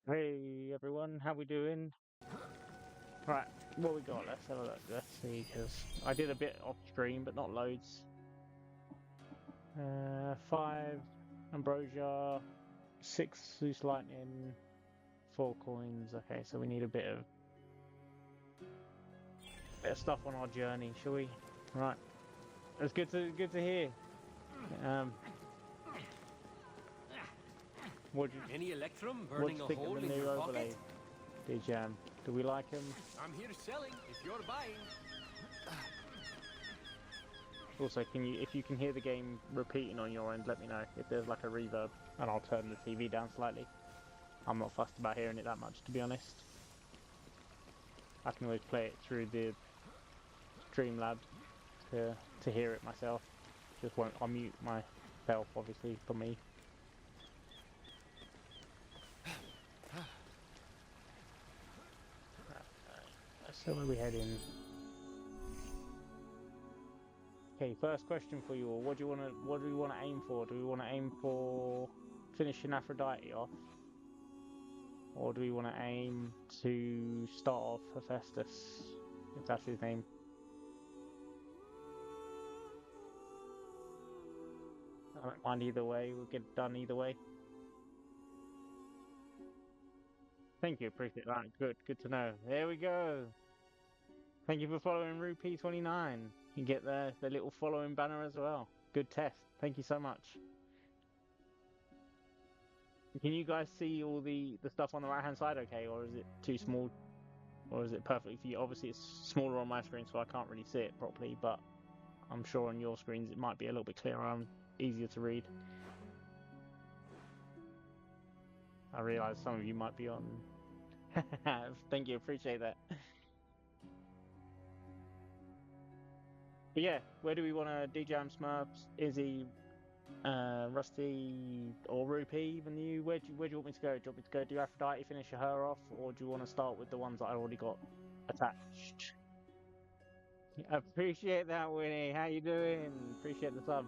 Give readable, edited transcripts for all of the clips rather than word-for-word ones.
Hey everyone, how we doing? Right, what we got? Let's have a look. Let's see, because I did a bit off stream, but not loads. 5 ambrosia, 6 loose lightning, 4 coins. Okay, so we need a bit of stuff on our journey, shall we? Right, it's good to hear. Um, what do you Any electrum what do burning you a think of hole the in new your overlay, pocket? DJ? Do we like them? I'm here selling if you're buying. Also, if you can hear the game repeating on your end, let me know if there's like a reverb, and I'll turn the TV down slightly. I'm not fussed about hearing it that much, to be honest. I can always play it through the Streamlabs to hear it myself. Just won't. I'll mute myself, obviously, for me. So where are we heading? Okay, first question for you all. What do we want to aim for? Do we want to aim for finishing Aphrodite off? Or do we want to aim to start off Hephaestus, if that's his name? I don't mind either way. We'll get it done either way. Thank you, appreciate that. Good to know. There we go. Thank you for following Rupee29. You get the little following banner as well. Good test. Thank you so much. Can you guys see all the stuff on the right hand side okay, or is it too small? Or is it perfectly for you? Obviously it's smaller on my screen so I can't really see it properly, but I'm sure on your screens it might be a little bit clearer and easier to read. I realise some of you might be on. Thank you, appreciate that. But yeah, where do we want to DJM Smurfs? Izzy, Rusty, or Rupee, even you? Where do you want me to go? Do you want me to go do Aphrodite, finish her off, or do you want to start with the ones that I already got attached? Appreciate that, Winnie. How you doing? Appreciate the sub.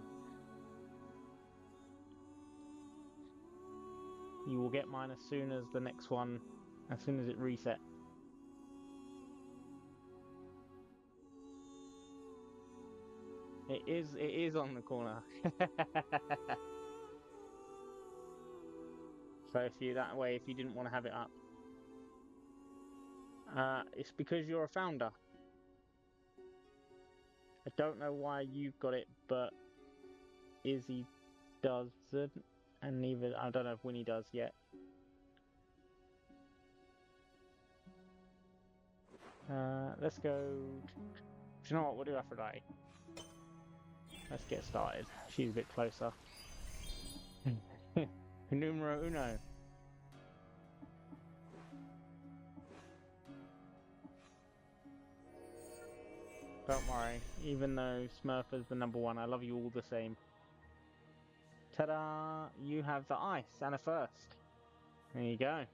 You will get mine as soon as the next one, as soon as it resets. It is on the corner. So if you if you didn't want to have it up, it's because you're a founder. I don't know why you've got it, but Izzy doesn't, and neither I don't know if Winnie does yet. Let's go. Do you know what? We'll do Aphrodite. Let's get started. She's a bit closer. Numero uno. Don't worry, even though Smurfer's the #1, I love you all the same. Ta-da! You have the ice and a first. There you go.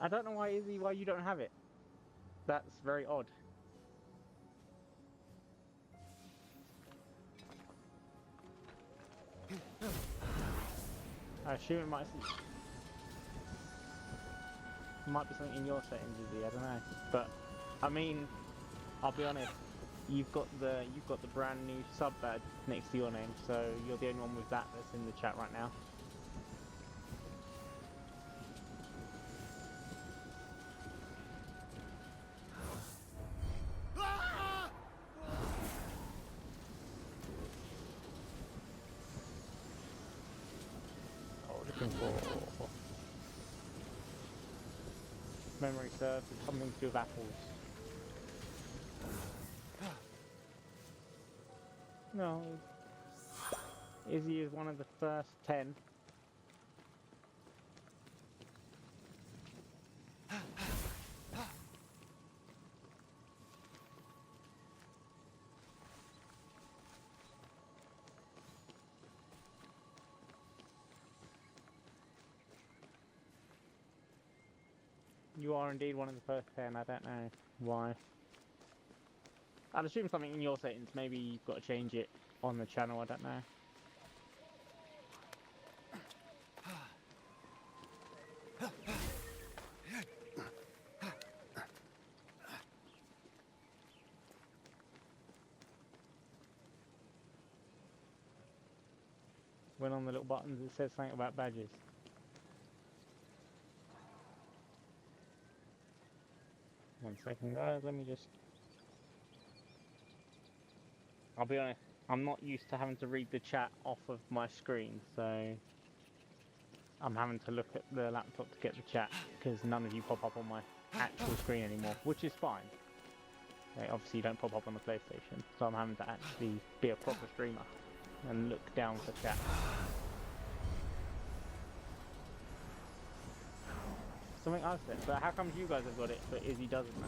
I don't know why, Izzy, why you don't have it. That's very odd. I assume it might be something in your settings, Izzy. I don't know, but I mean, I'll be honest. You've got the brand new sub badge next to your name, so you're the only one with that's in the chat right now. Oh, looking for memory serves. It's something to do with apples. No, Izzy is one of the first 10. You are indeed one of the first 10. I don't know why. I'd assume something in your settings. Maybe you've got to change it on the channel. I don't know. when on the little buttons it says something about badges. One second, guys. Let me just. I'll be honest. I'm not used to having to read the chat off of my screen, so I'm having to look at the laptop to get the chat because none of you pop up on my actual screen anymore, which is fine. Okay, obviously you don't pop up on the PlayStation, so I'm having to actually be a proper streamer and look down for chat. Something I've said, but how come you guys have got it, but Izzy doesn't know?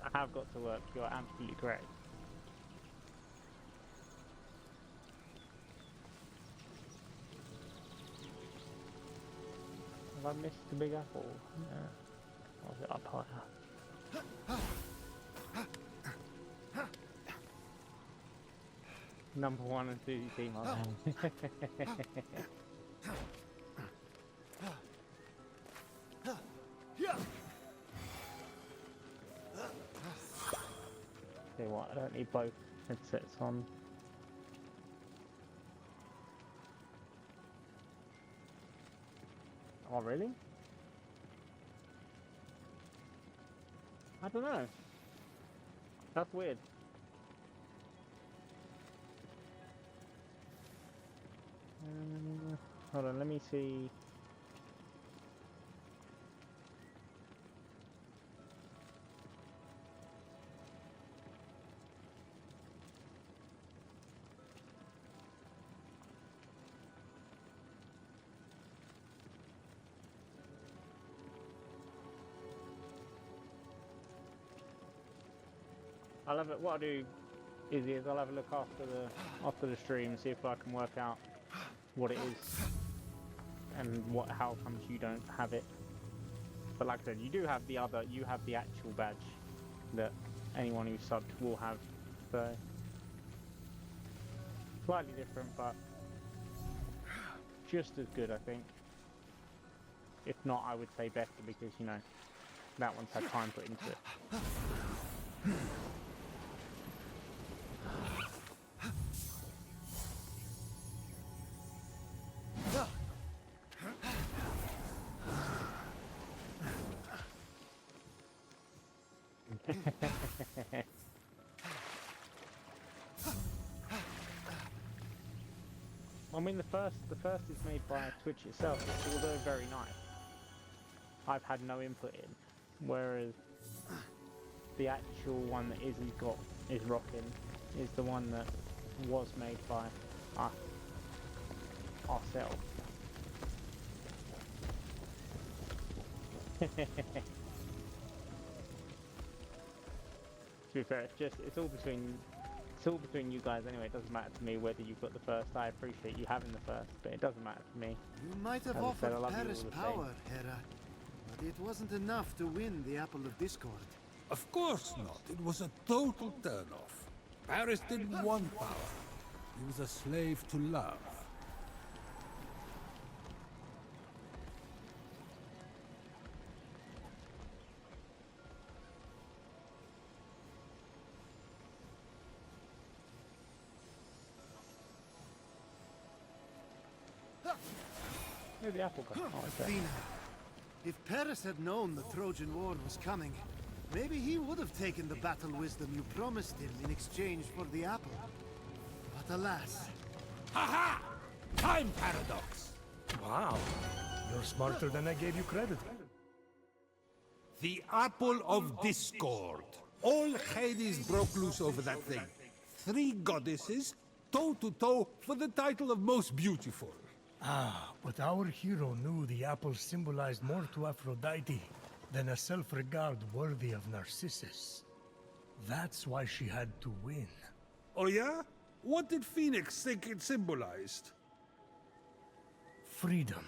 I have got to work, you're absolutely correct. Have I missed the Big Apple? No. Or is it up higher? Number 1 and 2 team on Tell you what, I don't need both headsets on. Oh, really? I don't know. That's weird. Hold on, let me see. I'll have it. What I'll do is I'll have a look after the stream, see if I can work out what it is and how comes you don't have it. But like I said, you have the actual badge that anyone who subbed will have. So slightly different, but just as good, I think. If not, I would say better because that one's had time put into it. I mean, the first is made by Twitch itself, although very nice. I've had no input in, whereas the actual one that Izzy's got is rocking is the one that was made by us ourselves. To be fair, it's all between you guys anyway. It doesn't matter to me whether you've got the first. I appreciate you having the first, but it doesn't matter to me. You might have offered Paris power, Hera, but it wasn't enough to win the Apple of Discord. Of course not. It was a total turn-off. Paris didn't want power. He was a slave to love. Where'd the apple go? Oh, okay. Athena. If Paris had known the Trojan War was coming, maybe he would have taken the battle wisdom you promised him in exchange for the apple. But alas. Aha! Time paradox! Wow. You're smarter than I gave you credit. The Apple of Discord. All Hades broke loose over that thing. 3 goddesses, toe-to-toe for the title of most beautiful. Ah, but our hero knew the apple symbolized more to Aphrodite than a self-regard worthy of Narcissus. That's why she had to win. Oh yeah? What did Fenyx think it symbolized? Freedom.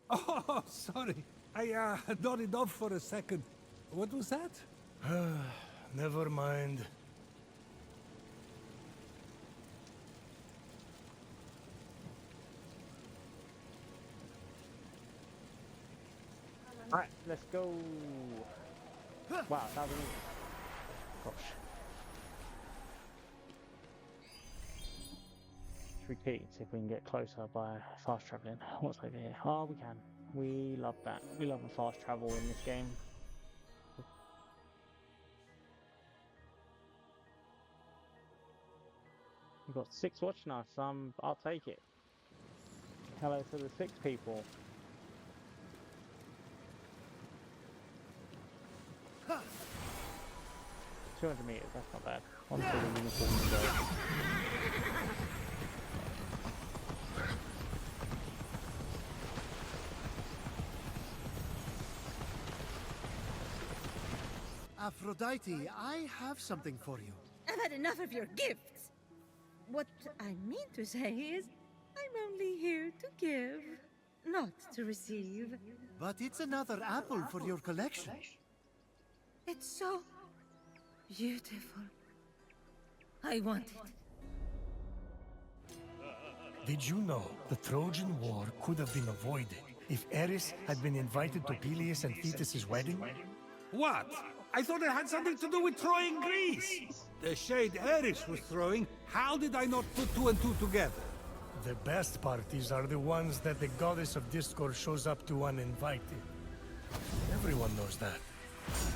Oh, sorry. I nodded off for a second. What was that? Never mind. Alright, let's go. Wow, 1,000 meters. Gosh. Repeat, see if we can get closer by fast travelling. What's over here? Oh, we can. We love that. We love a fast travel in this game. We've got 6 watching us. I'll take it. Hello to the 6 people. Ha! 200 meters. That's not bad. On to the uniform go. Aphrodite, I have something for you. I've had enough of your gifts. What I mean to say is, I'm only here to give, not to receive. But it's another apple for your collection. It's so beautiful. I want it. Did you know the Trojan War could have been avoided if Eris had been invited to Peleus and Thetis' wedding? What? I thought it had something to do with Troy and Greece. The shade Eris was throwing, how did I not put 2 and 2 together? The best parties are the ones that the goddess of discord shows up to uninvited. Everyone knows that.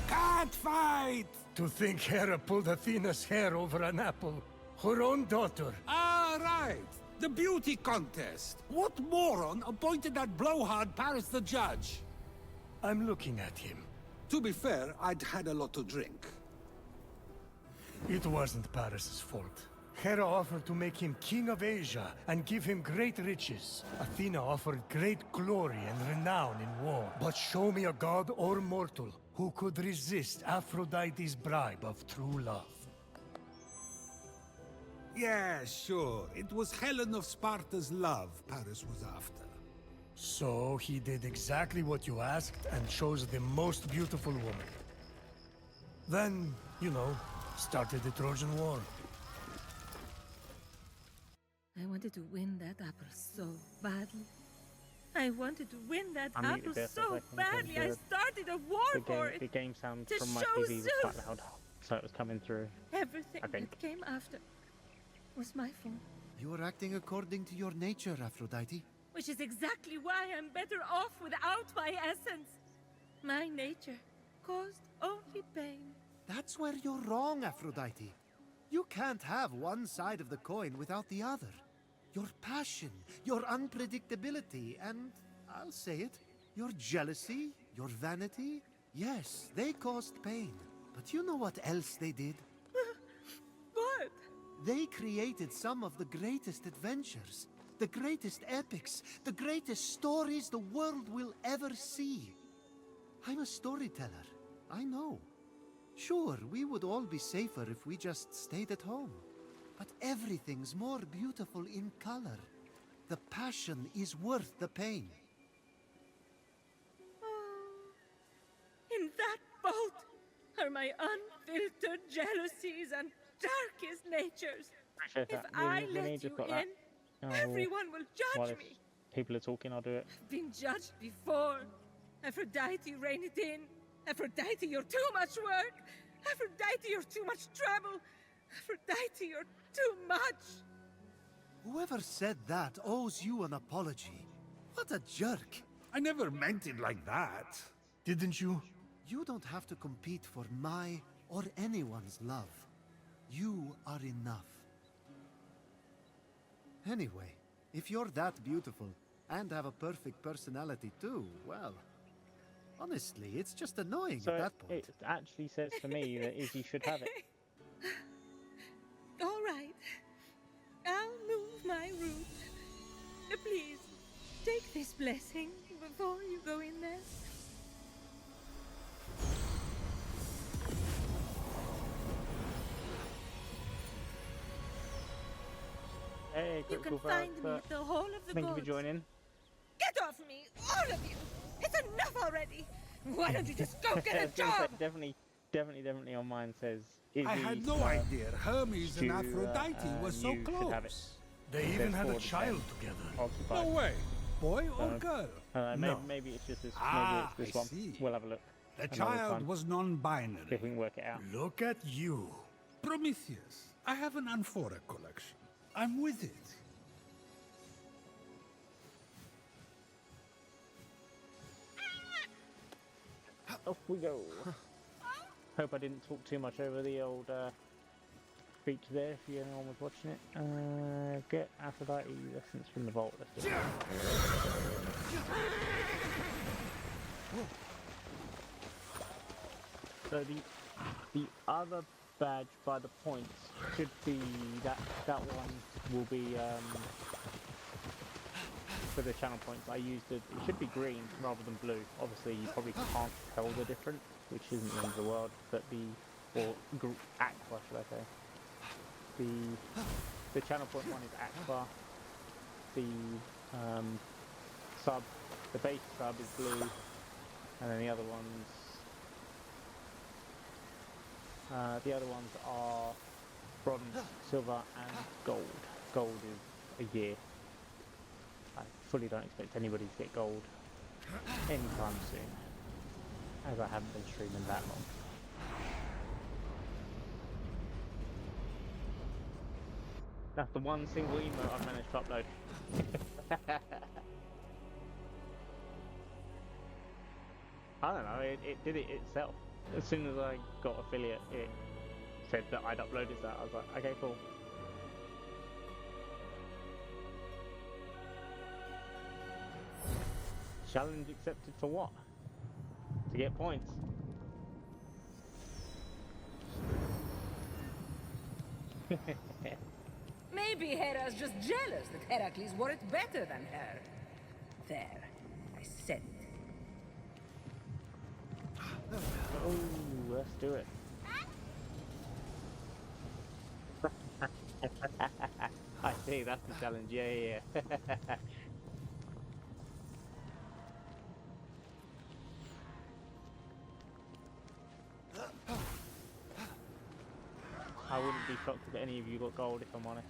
Can't fight! To think Hera pulled Athena's hair over an apple, her own daughter. Ah, right. The beauty contest. What moron appointed that blowhard Paris the judge? I'm looking at him. To be fair, I'd had a lot to drink. It wasn't Paris' fault. Hera offered to make him king of Asia and give him great riches. Athena offered great glory and renown in war. But show me a god or mortal who could resist Aphrodite's bribe of true love. Yeah, sure. It was Helen of Sparta's love Paris was after. So he did exactly what you asked and chose the most beautiful woman. Then, you know, started the Trojan War. I wanted to win that apple so badly. I wanted to win that I muted apple this so a second, badly. I because started a war for it. The game sound To from my show TV was quite Zeus. loud, so it was coming through. Everything I think. that came after was my fault. You are acting according to your nature, Aphrodite. Which is exactly why I'm better off without my essence. My nature caused only pain. That's where you're wrong, Aphrodite. You can't have one side of the coin without the other. Your passion, your unpredictability, and I'll say it, your jealousy, your vanity, yes, they caused pain. But you know what else they did? What? They created some of the greatest adventures, the greatest epics, the greatest stories the world will ever see. I'm a storyteller, I know. Sure, we would all be safer if we just stayed at home. But everything's more beautiful in color. The passion is worth the pain. Oh, in that boat are my unfiltered jealousies and darkest natures. Appreciate If that. I We let need you to got that. in, Oh, everyone will while judge if me. people are talking, I'll do it. I've been judged before. Aphrodite, rein it in. Aphrodite, you're too much work. Aphrodite, you're too much trouble. Aphrodite, you're too much. Whoever said that owes you an apology. What a jerk. I never meant it like that. Didn't you? You don't have to compete for my or anyone's love. You are enough. Anyway, if you're that beautiful and have a perfect personality too, well, honestly, it's just annoying So at that point. it actually says to me that Izzy should have it. All right. I'll move my route. Please, take this blessing before you go in there. Hey, You critical can find me but at the Hall of the thank you Gods. for joining. Get off me, all of you! It's enough already! Why don't you just go get I a was gonna say, job? definitely on mine says Izzy. I had no idea Hermes and to, Aphrodite were so you should have it. close. They even There's had a 4 to 10. child together. No Occupied. way. Boy or So, girl? maybe it's just this. Ah, Maybe it's this I one. see. We'll have a look. The another child time. was See if non-binary. we can work it out. Look at you. Prometheus, I have an amphora collection. I'm with it. Off we go. Hope I didn't talk too much over the old speech there. If anyone was watching it, get Aphrodite essence from the vault. Let's do it. So the other badge by the points should be that one will be for the channel points. I used it should be green rather than blue. Obviously you probably can't tell the difference, which isn't the end of the world, but aqua should I say. The channel point one is aqua. The the base sub is blue, and then the other ones are bronze, silver, and gold. Gold is a year. I fully don't expect anybody to get gold anytime soon, as I haven't been streaming that long. That's the one single emote I've managed to upload. I don't know, it did it itself. As soon as I got affiliate, it said that I'd uploaded that. I was like, okay, cool. Challenge accepted for what? To get points. Maybe Hera's just jealous that Heracles wore it better than her. There, I said it. Oh, let's do it. I see, that's the challenge. Yeah. I wouldn't be shocked if any of you got gold, if I'm honest.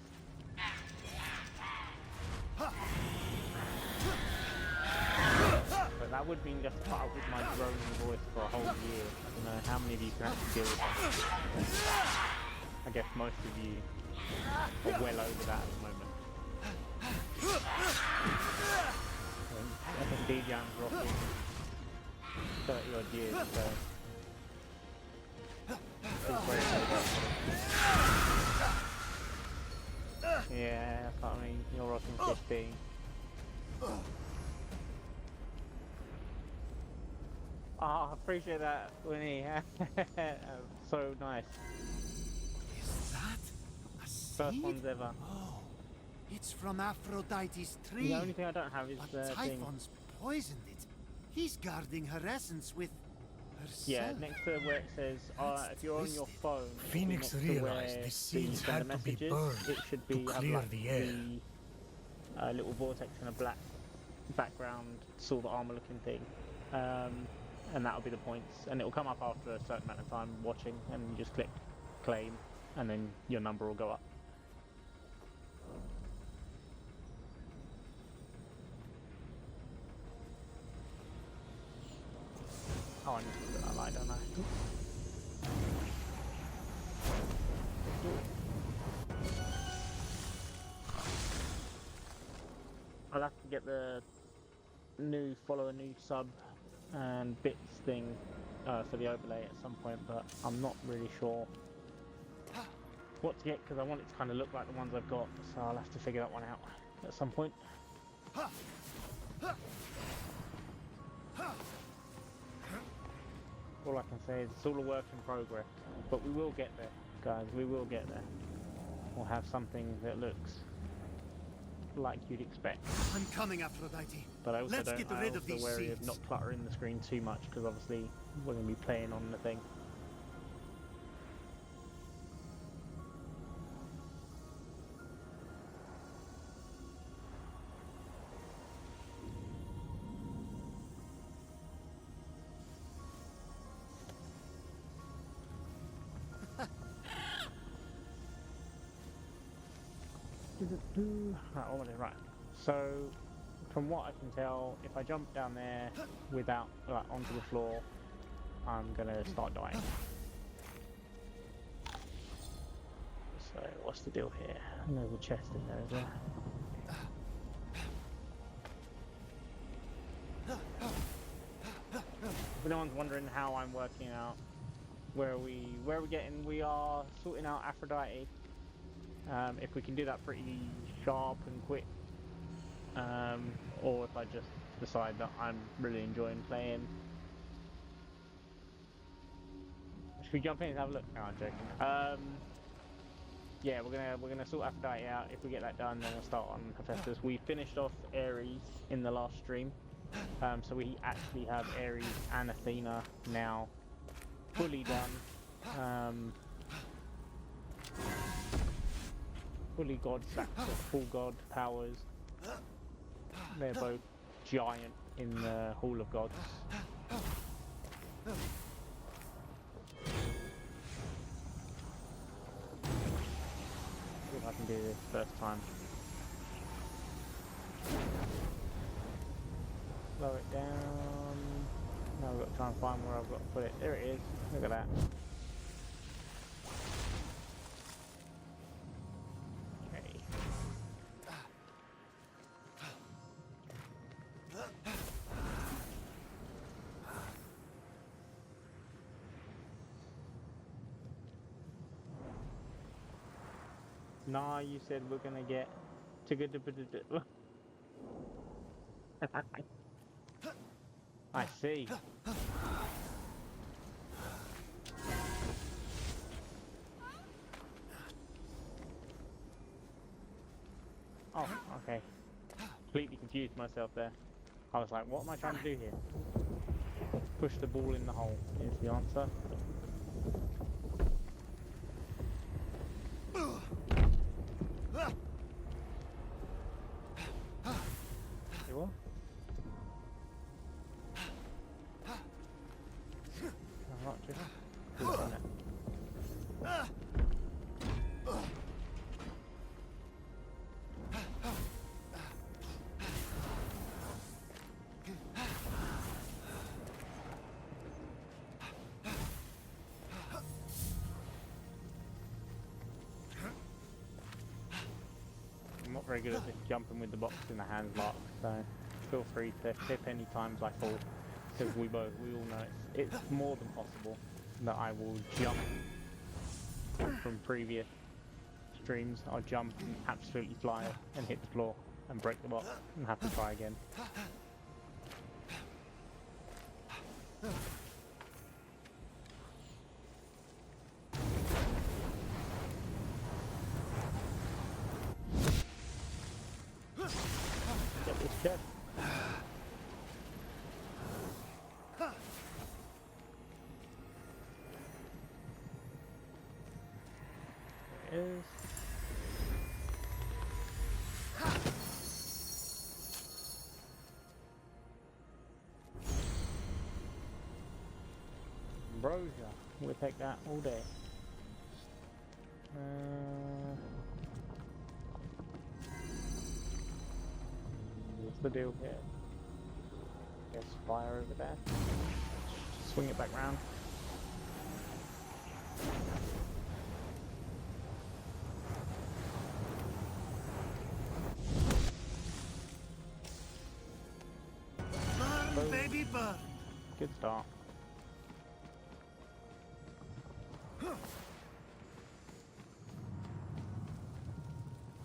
But that would mean just put up with my droning voice for a whole year. I don't know how many of you can actually deal with that. I guess most of you are well over that at the moment. FSD Jam's rocking 30 odd years, so yeah, that's what I mean. You're rocking 15. I appreciate that, Winnie. So nice. Is that a First seed? ones ever. Oh, it's from Aphrodite's tree. The only thing I don't have is But the thing. Typhon's poisoned it. He's guarding her essence with herself. Yeah, next to where it says, if you're on your phone, Fenyx next to realized where the seeds send had the to be messages, burned it should be to have clear like the air. the little vortex and a black background, silver armor looking thing. And that'll be the points, and it'll come up after a certain amount of time watching, and you just click claim, and then your number will go up. Oh, I need to put that light, don't I? I'll have to get the new follow a new sub and bits thing for the overlay at some point, but I'm not really sure what to get because I want it to kind of look like the ones I've got, so I'll have to figure that one out at some point. All I can say is it's all a work in progress, but we will get there, guys, we will get there. We'll have something that looks like you'd expect. I'm coming, Aphrodite. But I also Let's get rid of these wary of seeds. not cluttering the screen too much because obviously we're going to be playing on the thing. Right, already right. So from what I can tell, if I jump down there without, like, onto the floor, I'm gonna start dying. So, what's the deal here? There's a chest in there, is there? If anyone's wondering how I'm working out where are we getting, we are sorting out Aphrodite. If we can do that pretty sharp and quick, or if I just decide that I'm really enjoying playing. Should we jump in and have a look? No, I'm joking. Yeah, we're gonna sort Aphrodite out. If we get that done, then we'll start on Hephaestus. We finished off Ares in the last stream, so we actually have Ares and Athena now fully done. Fully god stacks of full god powers. They're both giant in the Hall of Gods. See if I can do this first time. Slow it down. Now we've got to try and find where I've got to put it. There it is. Look at that. Okay. Nah, you said we're gonna get to good. I see. Oh, okay. Completely confused myself there. I was like, what am I trying to do here? Push the ball in the hole is the answer. You what? I'm not just doing it. I'm not very good at this jumping with the box in the hands locked, so feel free to tip any times I fall, because we all know it's more than possible that I will jump from previous streams. I'll jump and absolutely fly and hit the floor and break the box and have to try again. Get this chest. There it is. Ambrosia. We'll take that all day. What's the deal here? There's fire over there. Swing it back round. Burn, baby, burn. Good start.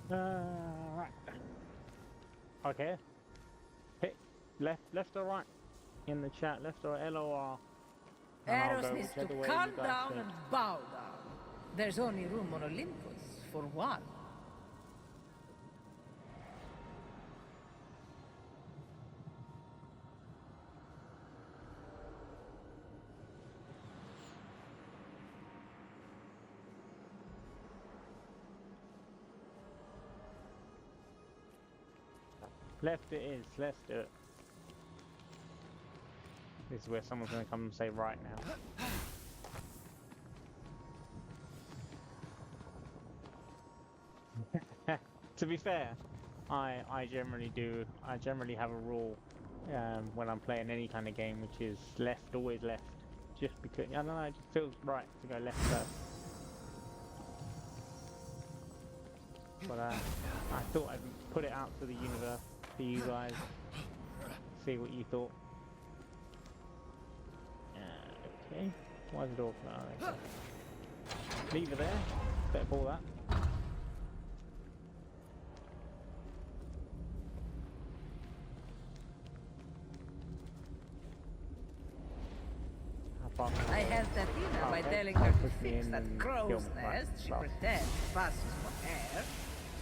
Right. Okay. Hit left or right in the chat. Left or LOR. And I'll Eros go needs to whichever way calm you guys down think. and bow down. There's only room on Olympus for one. Left it is. Let's do it. This is where someone's going to come and say right now. To be fair, I generally do. I generally have a rule when I'm playing any kind of game, which is left, always left. Just because, I don't know, it just feels right to go left first. But I thought I'd put it out to the universe for you guys, see what you thought. Okay, why is the door open? Oh, okay. Leave it there, better pull that. I helped Athena by telling her to fix that crow's nest she pretends passes for air.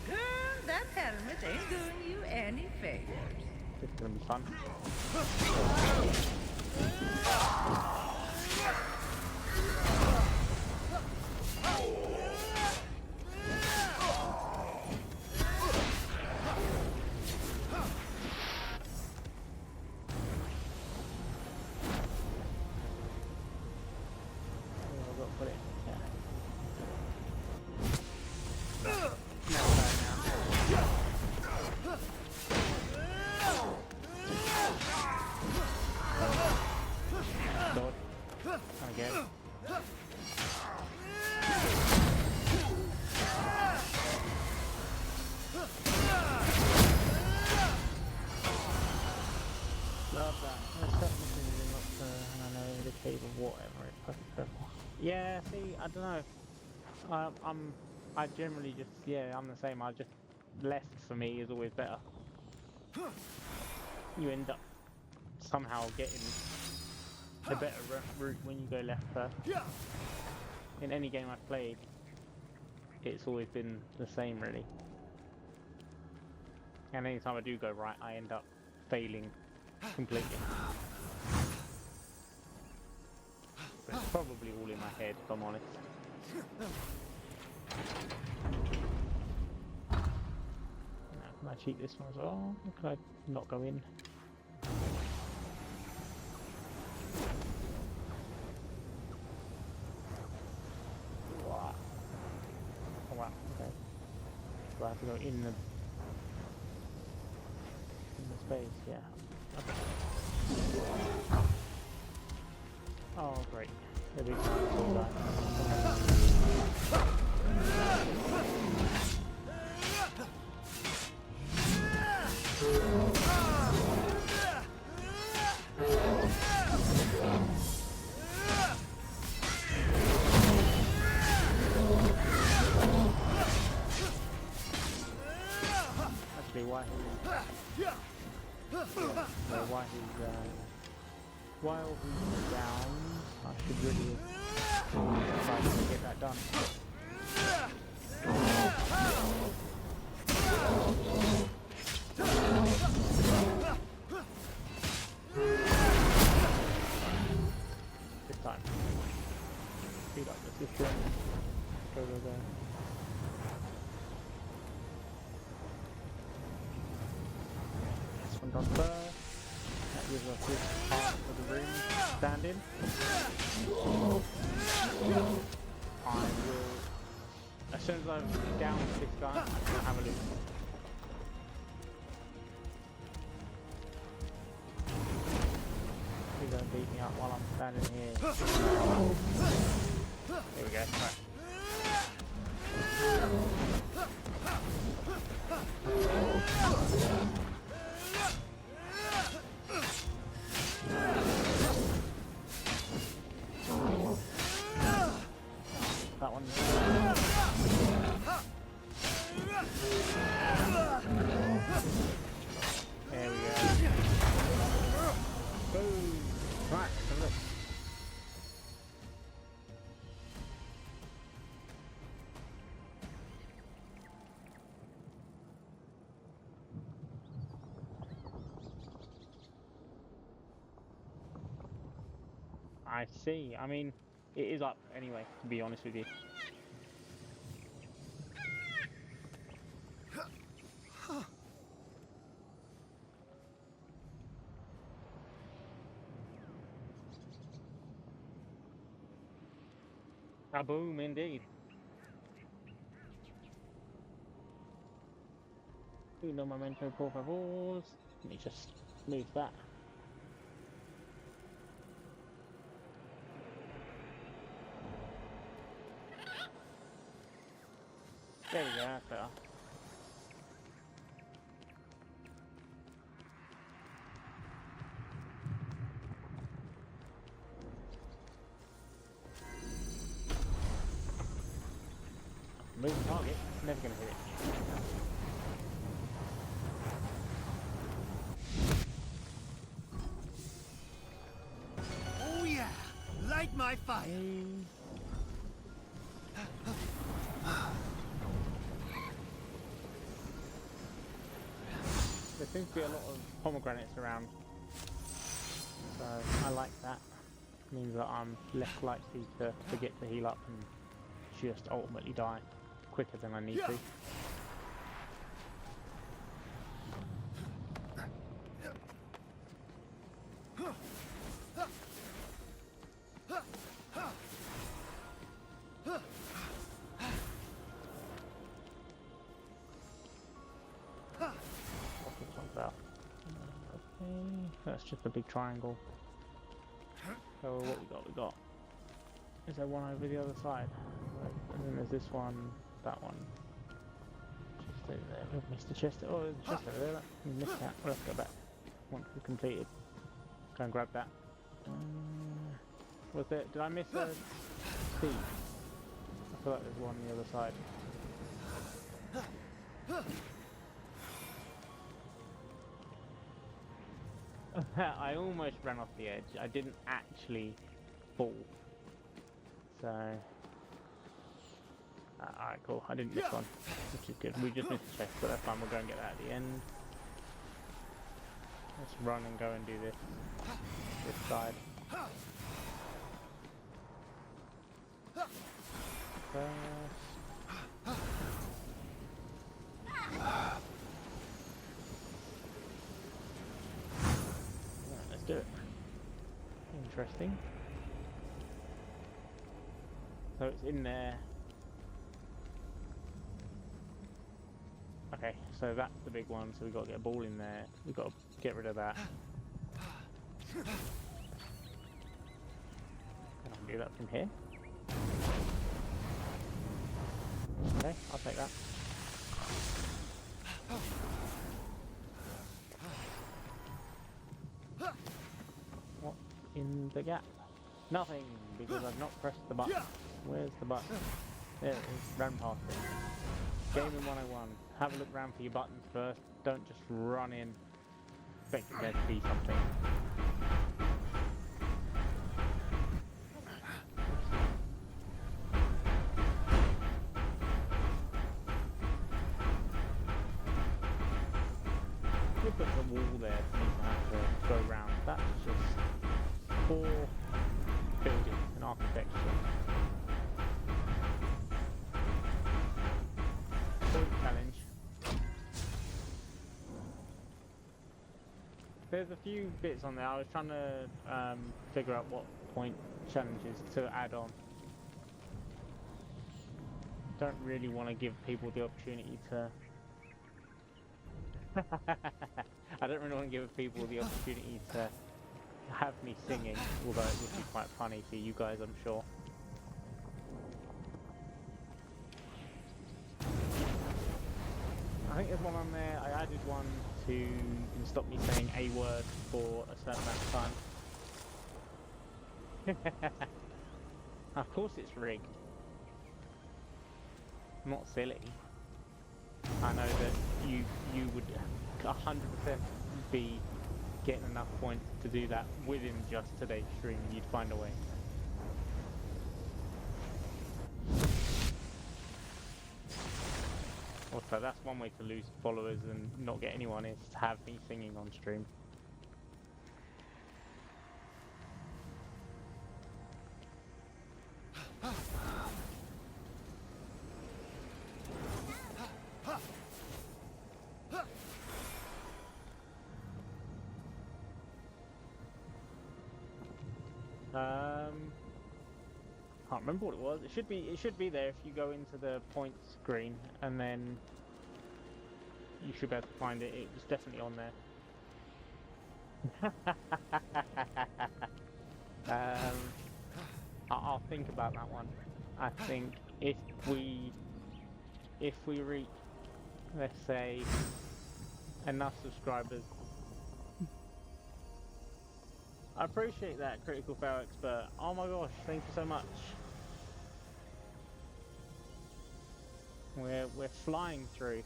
Girl, that helmet ain't doing you any favors. This is gonna be fun. Yeah, see, I don't know. I generally just, yeah, I'm the same. I just, left for me is always better. You end up somehow getting a better route when you go left first. In any game I've played, it's always been the same, really. And anytime I do go right, I end up failing completely. But it's probably all in my head, if I'm honest. Now, can I cheat this one as well? Or can I not go in? Wow. Oh wow, okay. So I have to go in the space, yeah. Okay. Oh, great. The big guy. Actually, while he's down, I should really try to get that done. This time. Speed up the system. Go. This one done first. That gives us this part of the room to stand in. I will, as soon as I'm down with this guy, I'm going to have a look. Please don't beat me up while I'm standing here. Here we go. Right. That one. There we go. Boom. Right, have a look. I see. I mean, it is up anyway, to be honest with you. A boom, indeed. Uno momento, por favor. Let me just move that. There we go, that's better. Moving target, never gonna hit it. Oh yeah! Light my fire! There seems to be a lot of pomegranates around, so I like that. Means that I'm less likely to forget to heal up and just ultimately die quicker than I need to. What's this one about? Okay, that's just a big triangle. So what we got? Is there one over the other side? And then there's this one, that one. Just over there. Oh, missed the chest. Oh, there's a chest over there. We missed that. We'll have to go back once we've completed. Go and grab that. Was there? Did I miss a seed? I feel like there's one on the other side. I almost ran off the edge. I didn't actually fall. So, alright, cool. I didn't miss one, which is good. We just missed the chest, but that's fine. We'll go and get that at the end. Let's run and go and do this side. First. Right, let's do it. Interesting. So it's in there. Okay, so that's the big one, so we've got to get a ball in there. We've got to get rid of that. Can I do that from here? Okay, I'll take that. What in the gap? Nothing, because I've not pressed the button. Where's the button? There it is. Run past it. Gaming 101. Have a look around for your buttons first. Don't just run in expecting there to be something. We put the wall there for me to have to go round. That's just poor building and architecture. Challenge. There's a few bits on there. I was trying to figure out what point challenges to add on. Don't really want to give people the opportunity to I don't really want to give people the opportunity to have me singing, although it would be quite funny for you guys, I'm sure. I think there's one on there. I added one to stop me saying a word for a certain amount of time. Of course it's rigged. Not silly. I know that you would 100% be getting enough points to do that within just today's stream. You'd find a way. Also, that's one way to lose followers and not get anyone, is to have me singing on stream. Can't remember what it was. It should be there if you go into the points screen and then you should be able to find it. It was definitely on there. I'll think about that one. I think if we reach, let's say, enough subscribers. I appreciate that, Critical Fail Expert. Oh my gosh, thank you so much. We're flying through.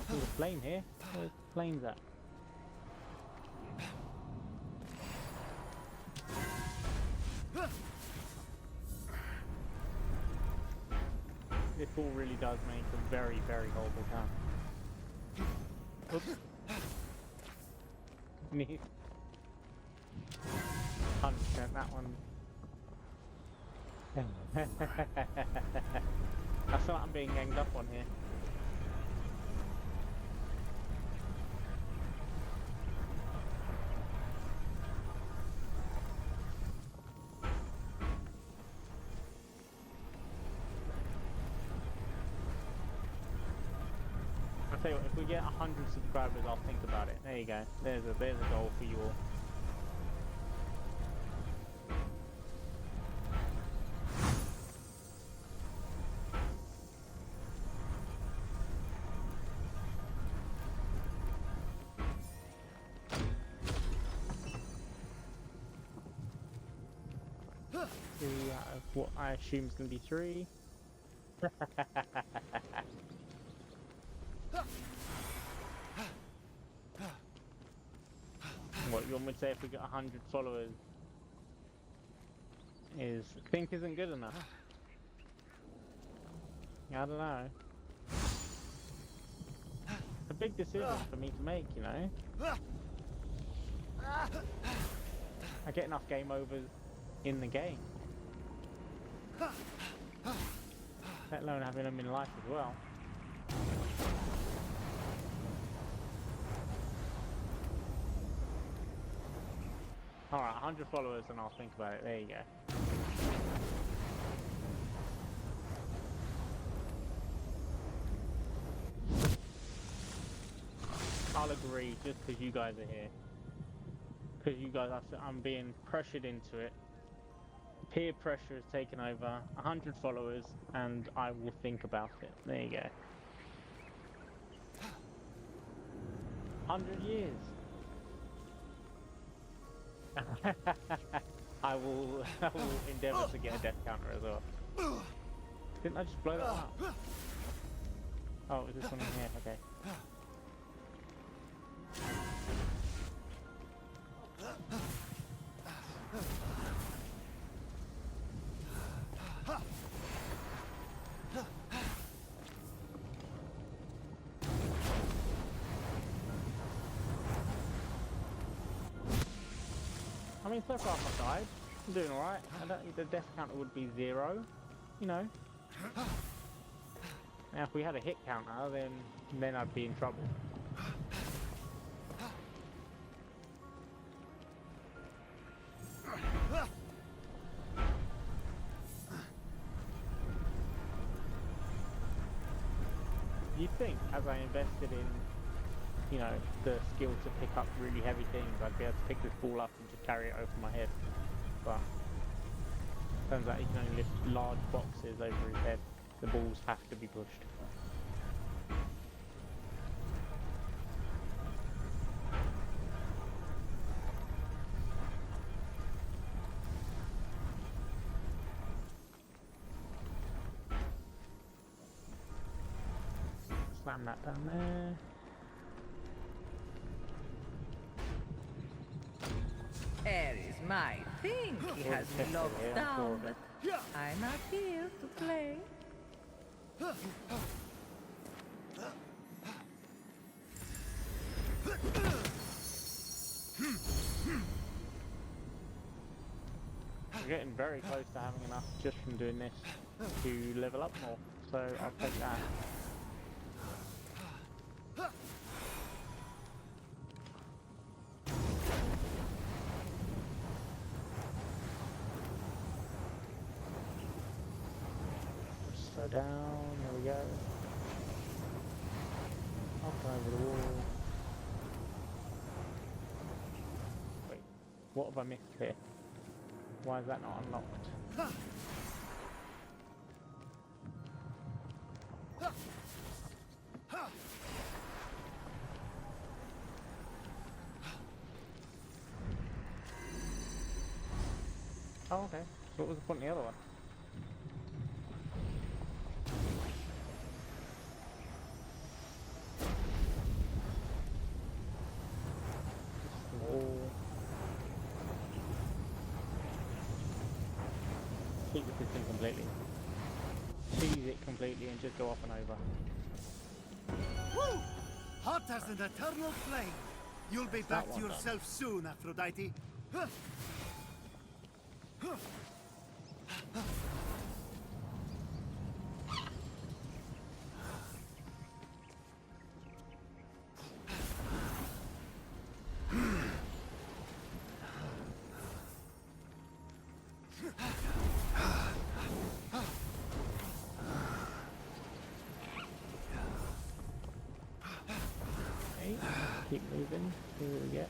There's a flame here. Where's the flames at? This ball really does make a very, very horrible sound. Oops. Neat. 100% that one. I feel like I'm being ganged up on here. I'll tell you what, if we get 100 subscribers, I'll think about it. There you go. There's a goal for you all. Two out of what I assume is going to be 3. What you want me to say if we get 100 followers is think isn't good enough? I don't know. It's a big decision for me to make, you know. I get enough game overs in the game, let alone having them in life as well. Alright, 100 followers and I'll think about it. There you go. I'll agree just because you guys are here. Because you guys, I'm being pressured into it. Peer pressure has taken over. 100 followers and I will think about it. There you go. 100 years. I will endeavour to get a death counter as well. Didn't I just blow that up? Oh, is this one in here? Okay. I mean, so far I've not died. I'm doing alright. I don't think the death counter would be 0, you know. Now if we had a hit counter, then I'd be in trouble. You'd think, as I invested in, you know, the skill to pick up really heavy things, I'd be able to pick this ball up and just carry it over my head. But turns out he can only lift large boxes over his head. The balls have to be pushed. Slam that down there. Ares might think he has me locked down, but I'm not here to play. We're getting very close to having enough just from doing this to level up more, so I'll take that. down. There we go. Up over the wall. Wait, what have I missed here? Why is that not unlocked? Oh, okay. So what was the point of the other one? Keep the system completely. Seize it completely and just go off and over. Woo! Hot as an eternal flame. You'll be That back to one done. yourself soon, Aphrodite. Okay, keep moving. See what we get.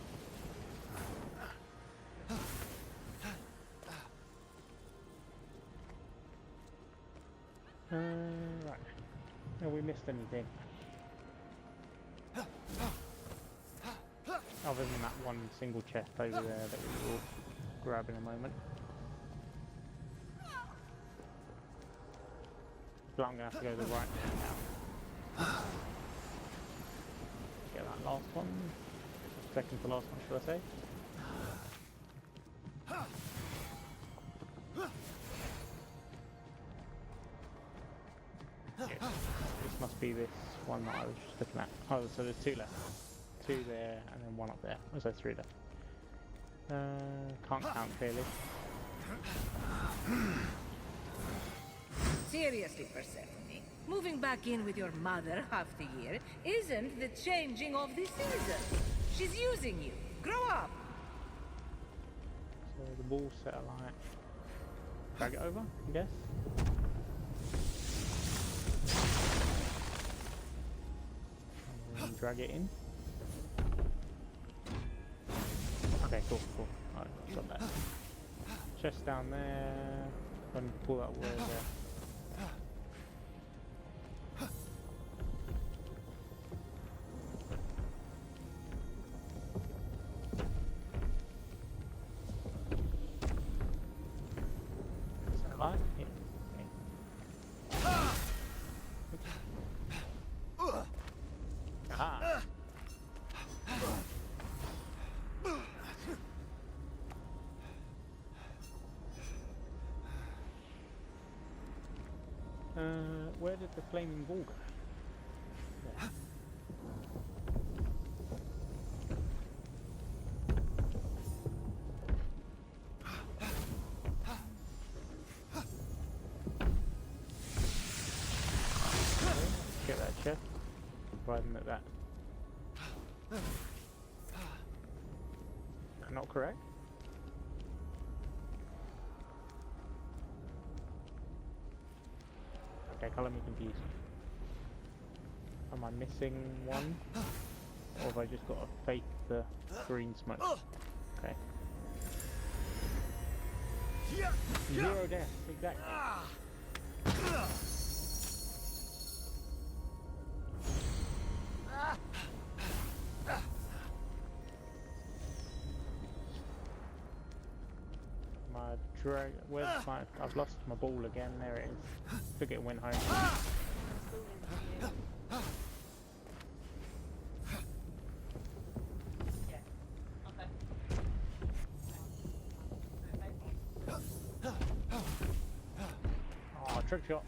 Right. Have we missed anything? Other than that one single chest over there that we will grab in a moment. So I'm going to have to go to the right now. Get that last one. Second to last one, should I say? Yes. This must be this one that I was just looking at. Oh, so there's two left. Two there, and then one up there. Oh, so three left. Can't count clearly. Seriously, Persephone, moving back in with your mother half the year isn't the changing of the seasons. She's using you. Grow up. So the ball's set alight. Drag it over, I guess. And then drag it in. Okay, cool. Alright, got that. Chest down there. And pull that word there. Is that light? Yeah. Okay. Aha! Where did the flaming ball go? There. Get that chest. Providing that. Not correct? Okay, colour me confused. Am I missing one? Or have I just got to fake the green smoke? Okay. 0 deaths, exactly. My drag. Where's my. I've lost my ball again. There it is. Took it and went home. Oh, trick shot.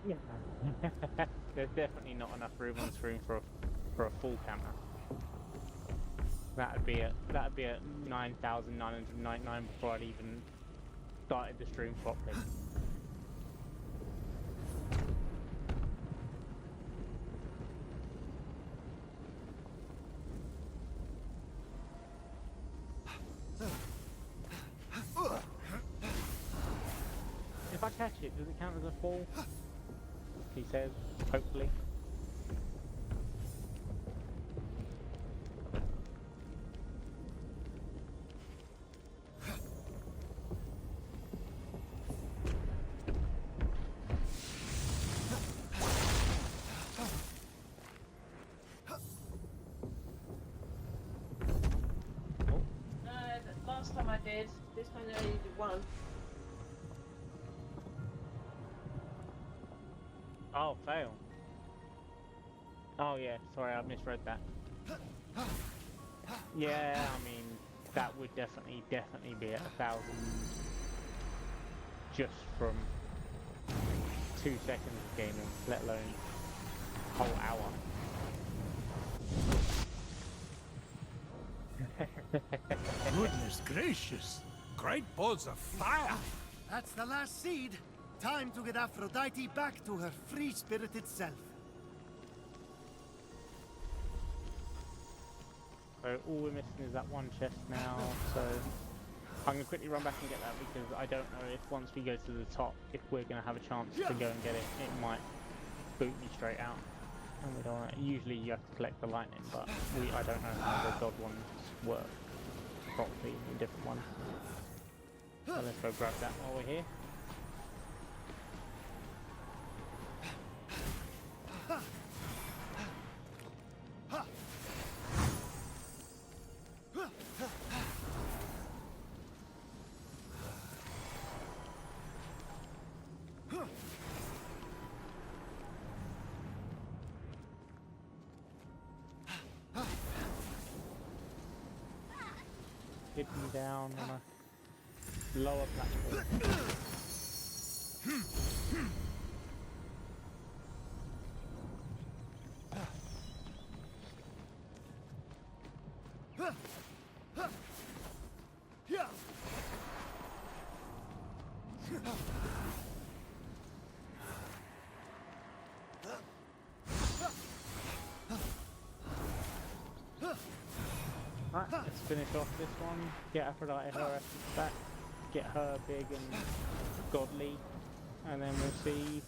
Yeah. There's definitely not enough room on the screen for a full camera. That'd be at 9,999 before I'd even started the stream properly. I catch it, does it count as a fall? He says, hopefully. Last time I did. This time I only did one. Oh, fail. Oh yeah, sorry, I misread that. Yeah, I mean, that would definitely be at 1,000 just from 2 seconds of gaming, let alone a whole hour. Goodness gracious. Great balls of fire! That's the last seed. Time to get Aphrodite back to her free-spirited self. So all we're missing is that one chest now, so I'm going to quickly run back and get that because I don't know if once we go to the top, if we're going to have a chance to go and get it, it might boot me straight out. And we don't want to, usually you have to collect the lightning, but I don't know how the god ones work properly in different ones. So let's go grab that while we're here. Hit me down on a lower platform. Right, let's finish off this one, get Aphrodite her essence back, get her big and godly, and then we'll see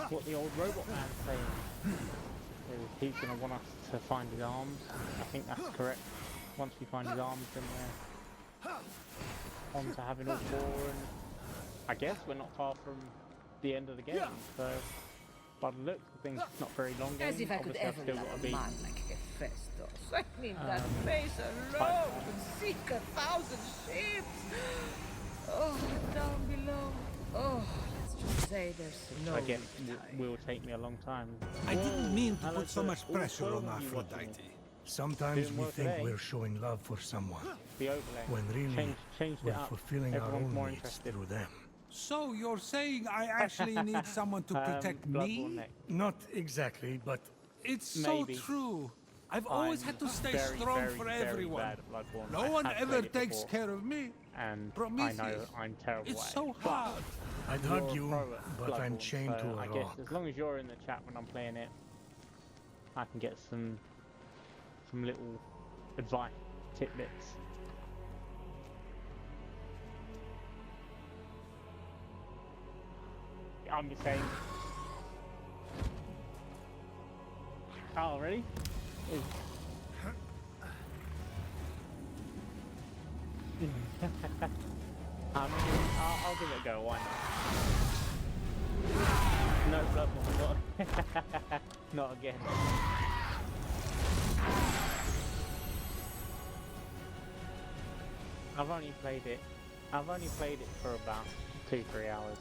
what the old robot man's saying. He's going to want us to find his arms, I think that's correct. Once we find his arms then we're on to having all four, and I guess we're not far from the end of the game, so by the looks of things it's not very long game. As if I could Obviously, I've ever still love got to a beat man like Hephaestus. I mean, that face alone would sink 1,000 ships. Oh, down below. Oh, let's just say there's no Again, time. will take me a long time. I didn't mean to Hello put so to much all pressure 12 on of you watching Aphrodite. Sometimes Doing we well think today. we're showing love for someone, The overlay. when really Changed it we're up. fulfilling our Everyone's own more needs interested. through them. So you're saying I actually need someone to protect Bloodborne me? next. Not exactly, but It's so Maybe. true. I've always I'm had to stay very, strong very, for very everyone. bad at Bloodborne. No I one have ever played it takes before, care of me. and I Prometheus. know I'm terrible It's at so it. hard. I'd You're hug a you, pro at but I'm Bloodborne, chained so to I a guess rock. as long as you're in the chat when I'm playing it, I can get some little advice, tidbits. I'm just saying. Oh, ready? I'll give it a go. Why not? No Bloodborne, not again. I've only played it for about 2-3 hours.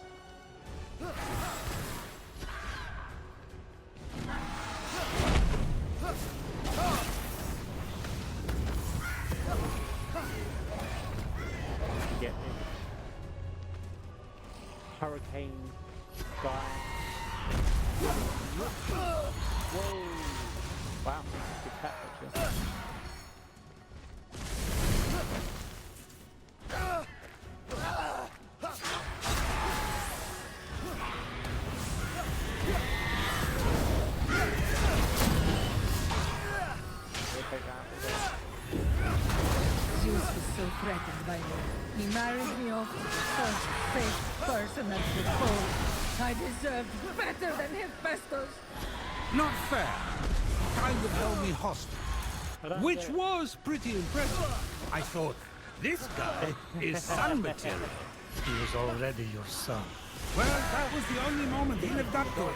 Get this hurricane guy. Whoa! Wow, good catch actually. We'll take that. Zeus was so so threatened by me. He married me off to the first safe person at the pole. I deserved better than Hephaestus. Not fair. Kind of held me hostage. Which was pretty impressive. I thought, this guy is son material. He was already your son. Well, that was the only moment he lived up to it.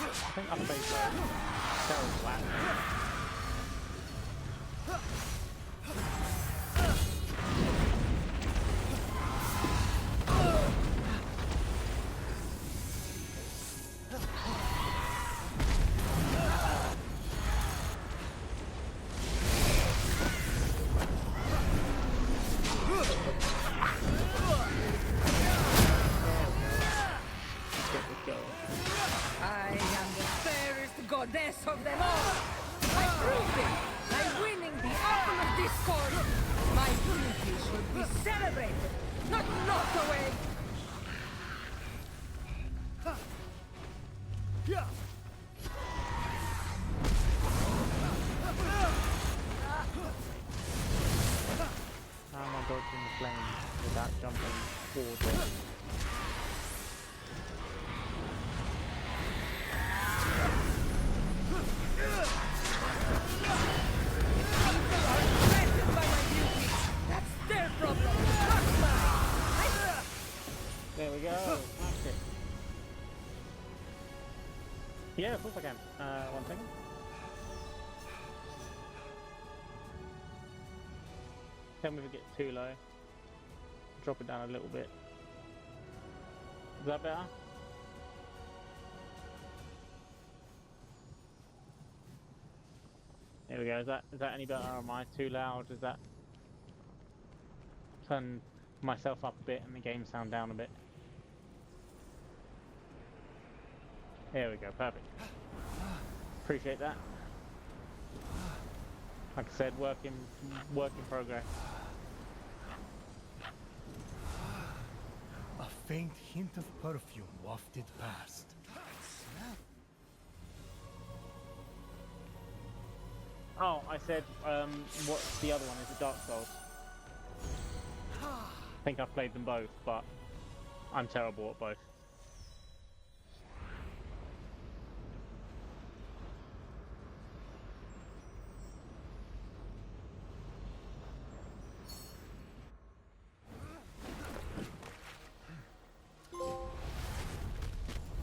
I think I played terrible at I am the fairest goddess of them all. I proved it by winning the apple of discord. My beauty should be celebrated, not knocked away. How am I dodging the flames without jumping forward? People are threatened by my beauty. That's their problem, not mine. There we go. Smashed it. Yeah, of course I can. One second. Tell me if it gets too low. Drop it down a little bit. Is that better? There we go. Is that any better? Am I too loud? Is that turn myself up a bit and the game sound down a bit? There we go. Perfect. Appreciate that. Like I said, work in progress. A faint hint of perfume wafted past. Oh, I said, what's the other one? Is it Dark Souls? I think I've played them both, but I'm terrible at both.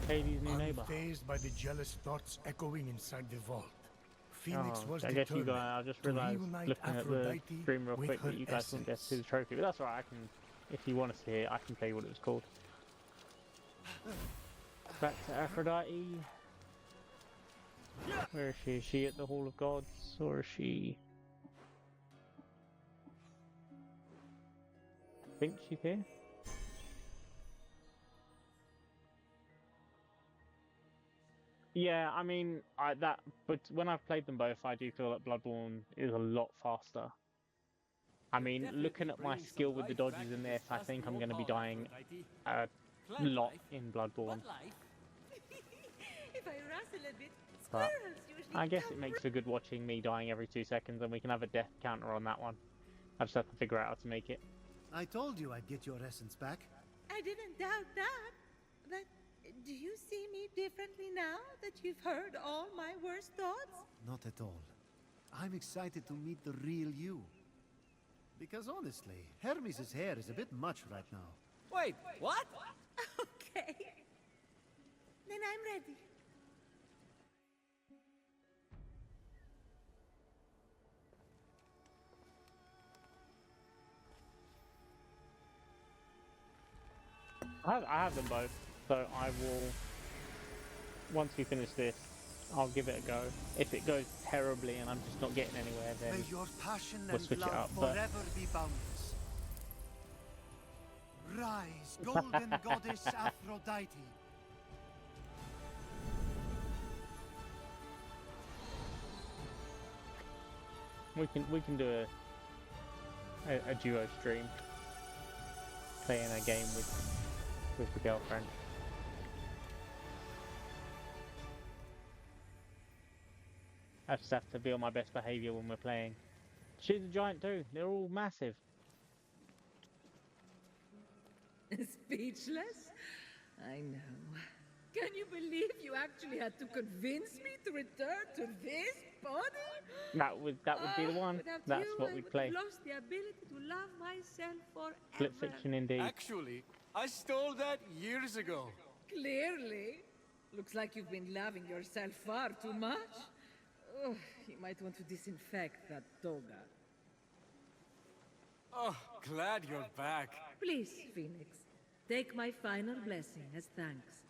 Hades' new neighbor. Unfazed by the jealous thoughts echoing inside the vault, Fenyx was I guess you determined guys, I just to realized reunite looking at the Aphrodite stream real with quick her that you guys wouldn't get to see the essence. trophy, but that's alright, I can, if you want to see it, I can tell you what it was called. Back to Aphrodite. Where is she? Is she at the Hall of Gods, or is she... I think she's here. Yeah, I mean, but when I've played them both, I do feel that Bloodborne is a lot faster. I mean, looking at my skill with the dodges in this, I think I'm going to be dying a lot in Bloodborne. If I rustle a bit, But squirrels usually I guess come it makes for good watching me dying every 2 seconds, and we can have a death counter on that one. I just have to figure out how to make it. I told you I'd get your essence back. I didn't doubt that. But do you see me differently now that you've heard all my worst thoughts? Not at all. I'm excited to meet the real you. Because honestly, Hermes' hair is a bit much right now. Wait, what? Okay. Then I'm ready. I have them both, so I will, once we finish this, I'll give it a go. If it goes terribly and I'm just not getting anywhere, then May your passion we'll and switch it love up, but- forever be boundless. Rise, golden goddess Aphrodite. we can do a duo stream, playing a game with the girlfriend. I just have to be on my best behaviour when we're playing. She's a giant too. They're all massive. Speechless? I know. Can you believe you actually had to convince me to return to this body? That would be the one. Without That's you, what I we would play. have lost the ability to love myself forever. Split fiction indeed. Actually, I stole that years ago. Clearly. Looks like you've been loving yourself far too much. Oh, you might want to disinfect that toga. Oh, glad you're back. Please, Phoenix, take my final blessing as thanks.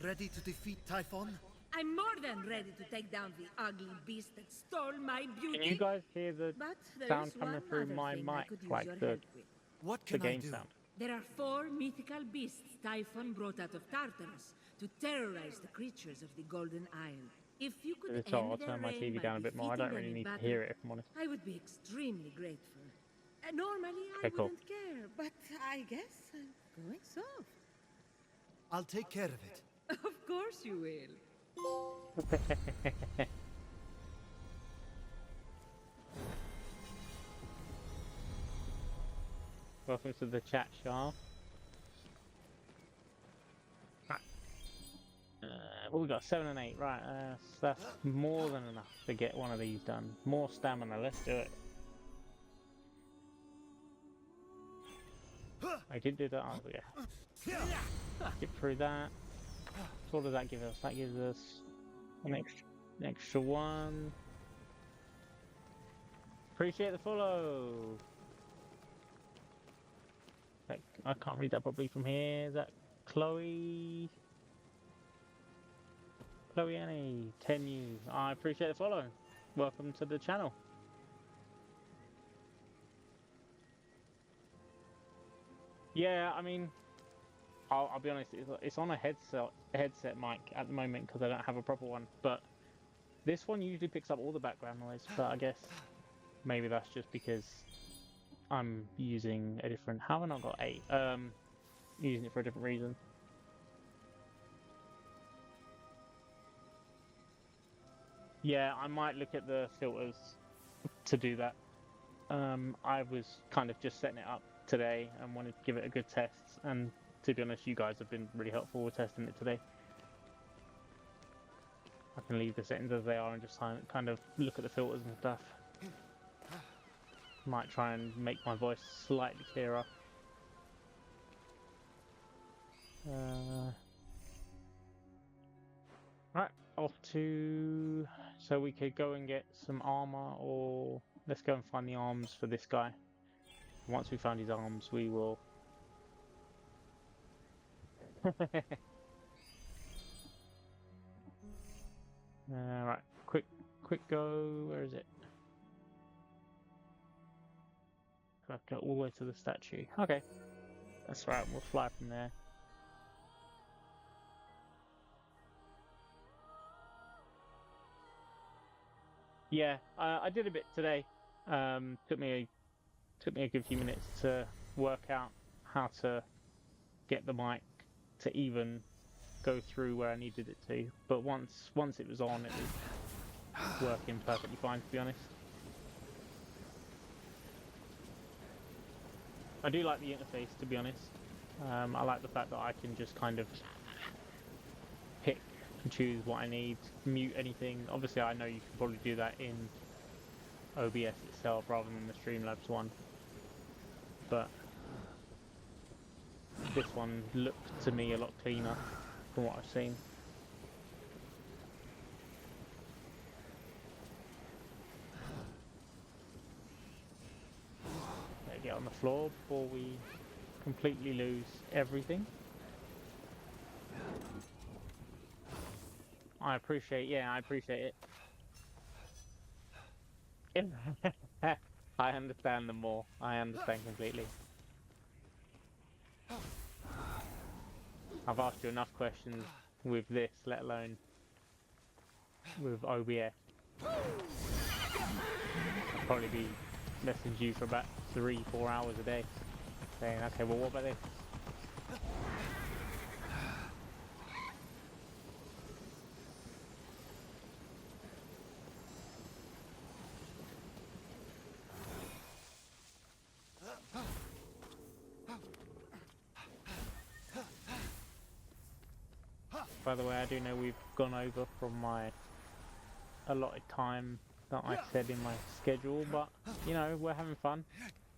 Ready to defeat Typhon? I'm more than ready to take down the ugly beast that stole my beauty. Can you guys hear the But there sound is coming one through other my thing I mic, could use like your the help with. What the can I game do? sound? There are 4 mythical beasts Typhon brought out of Tartarus to terrorize the creatures of the Golden Isle. If you could It's end all, I'll their turn my reign TV by down a bit more. I don't defeating them really in need to battle, hear it if I'm honest. I would be extremely grateful. Normally, I Okay, cool. wouldn't care, but I guess I'm going soft. I'll take care of it. Of course you will. Welcome to the chat, Shah. Right. Well, we got 7 and 8, right? So that's more than enough to get one of these done. More stamina, let's do it. I did do that. Oh, yeah. Get through that. So what does that give us? That gives us an extra one. Appreciate the follow. I can't read that properly from here. Is that Chloe? Chloe Annie, 10 years. I appreciate the follow. Welcome to the channel. Yeah, I mean, I'll be honest. It's on a headset mic at the moment because I don't have a proper one. But this one usually picks up all the background noise. But I guess maybe that's just because I'm using a different. How have I not got 8? Using it for a different reason. Yeah, I might look at the filters to do that. I was kind of just setting it up today and wanted to give it a good test, and to be honest, you guys have been really helpful with testing it today. I can leave the settings as they are and just kind of look at the filters and stuff. Might try and make my voice slightly clearer. Right, off to... So we could go and get some armor, or let's go and find the arms for this guy. Once we found his arms, we will... Right, quick go, where is it? I've got all the way to the statue. Okay, that's right, we'll fly from there. Yeah, I did a bit today. Took me a good few minutes to work out how to get the mic to even go through where I needed it to. But once it was on, it was working perfectly fine, to be honest. I do like the interface, to be honest. I like the fact that I can just kind of pick and choose what I need, mute anything. Obviously, I know you can probably do that in OBS itself rather than the Streamlabs one. But this one looked to me a lot cleaner from what I've seen. Better get on the floor before we completely lose everything. I appreciate it. I understand them more. I understand completely. I've asked you enough questions with this, let alone with OBS. I'll probably be messaging you for about 3-4 hours a day, saying, okay, well, what about this? By the way, I do know we've gone over from my allotted time that I said in my schedule, but you know, we're having fun.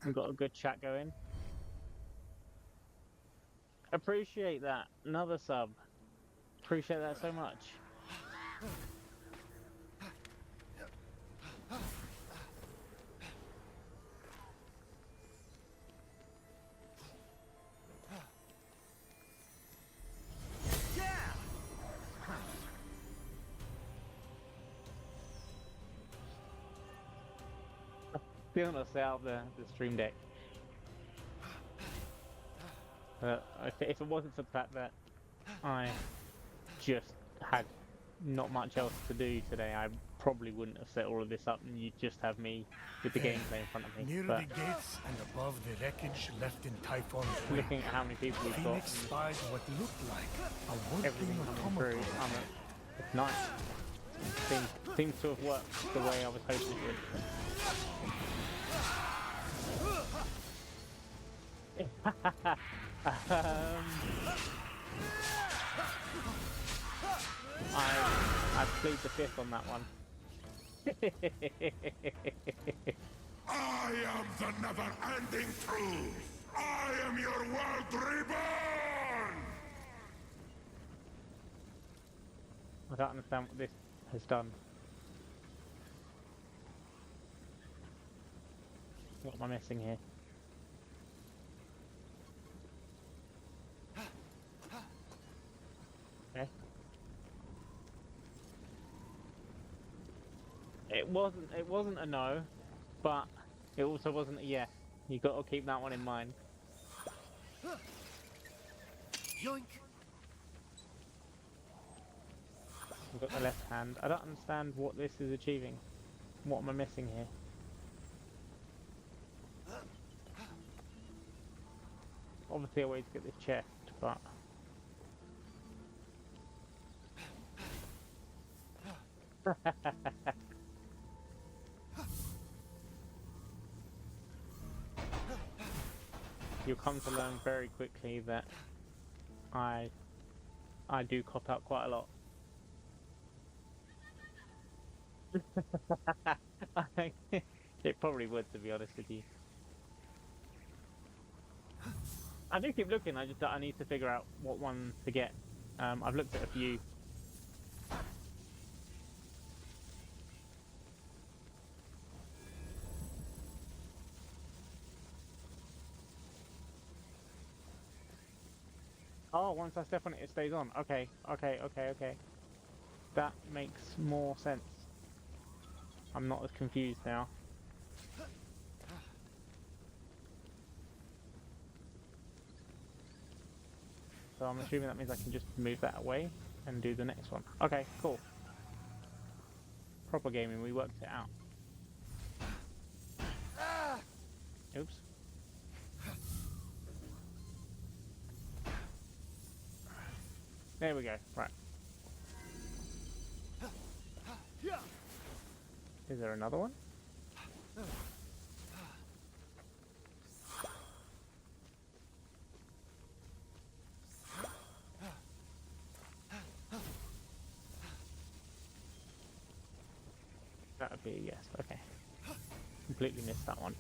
We've got a good chat going. Appreciate that. Another sub. Appreciate that so much. Still not set up the stream deck. If it wasn't for the fact that I just had not much else to do today, I probably wouldn't have set all of this up, and you'd just have me with the gameplay in front of me. Near But the gates and above the wreckage left in Typhon's wake, looking at how many people we've got, Fenyx spied what looked like a working everything coming through, automaton. it's nice. Seems to have worked the way I was hoping it would. I plead the fifth on that one. I am the never-ending truth! I am your world reborn! I don't understand what this has done. What am I missing here? Okay. It wasn't a no, but it also wasn't a yes. You got to keep that one in mind. Yoink! I've got the left hand. I don't understand what this is achieving. What am I missing here? Obviously a way to get this chest, but... You'll come to learn very quickly that I do cop out quite a lot. It probably would, to be honest with you. I do keep looking, I need to figure out what one to get. I've looked at a few. Oh, once I step on it, it stays on. Okay. That makes more sense. I'm not as confused now. So I'm assuming that means I can just move that away and do the next one. Okay, cool. Proper gaming, we worked it out. Oops. There we go, right. Is there another one? That would be a yes, okay. Completely missed that one.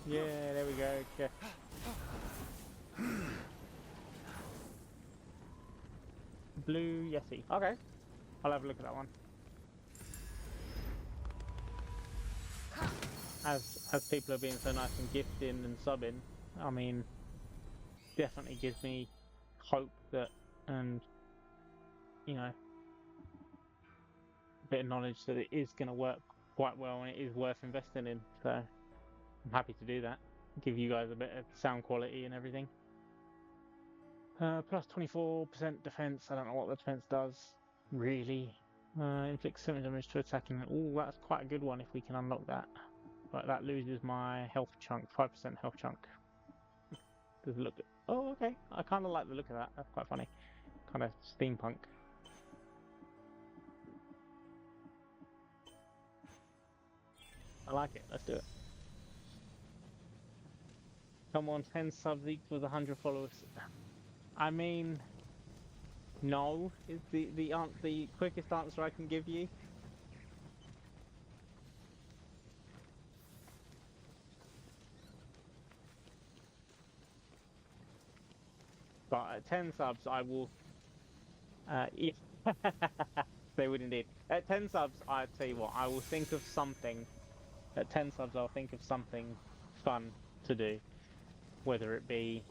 Yeah, there we go. Yeah. Blue Yeti. Okay. I'll have a look at that one. As people are being so nice and gifting and subbing, I mean, definitely gives me hope that, and you know, a bit of knowledge that it is going to work quite well and it is worth investing in. So I'm happy to do that. Give you guys a bit of sound quality and everything. Plus 24% defense. I don't know what the defense does, really. Inflicts 7 damage to attacking. Oh, that's quite a good one if we can unlock that. But that loses my health chunk, 5% health chunk. Does it look good? Oh, okay. I kind of like the look of that. That's quite funny. Kind of steampunk. I like it. Let's do it. Come on, 10 subs equals 100 followers. I mean, no is the quickest answer I can give you. But at 10 subs, I will. Yeah. They would indeed. At 10 subs, I tell you what, I will think of something. At 10 subs, I'll think of something fun to do, whether it be,